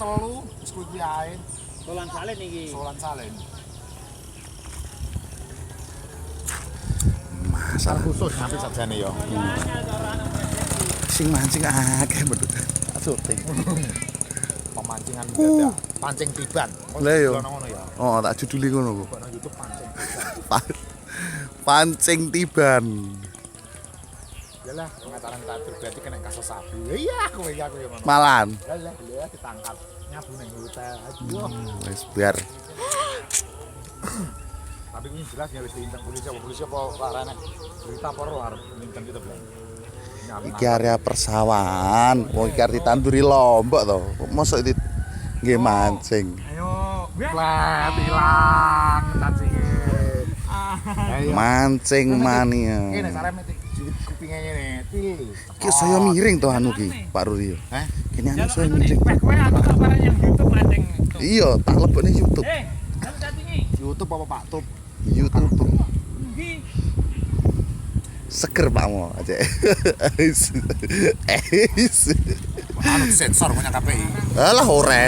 telu, wis kuwi ae. Solan salin iki. Solan salin. Masalah Khusus nanti sajane ya. sing mancing akeh medhot. Syuting. Pemancingan dadak, pancing tiban. Lah yo. Ngono ya. Oh, tak juduli ngono kok. Kok nang YouTube pancing tiban. Pancing tiban. Yalah, pengataran tatur berarti kena kasus sabu. Iya, aku ya ngono. Malan. Lah ditangkap. Nyabu nang hotel. Aduh. Wis biar Tapi ini jelas ya wis diintang polisi apa larane. Berita apa ro arep ngintang kita bilang. iki area persawahan. Wong iki arep ditanduri lombok to. Mosok iki nggih mancing. Ayo, lah hilang tancinge. Ayo. Mancing mania. Ini cara metik jiwit kupinge ngene. Til. Ki saya miring to anu ki, Pak Ruri. Hah? Kene anu saya miring. Kowe aku kabaran yang YouTube mancing. Iya, tak lebokne YouTube. Kamu cacing iki. YouTube apa Pak Tup? YouTube. Iki. Seger Pak Mo aja. Anu sensor punya KPI. Alah ora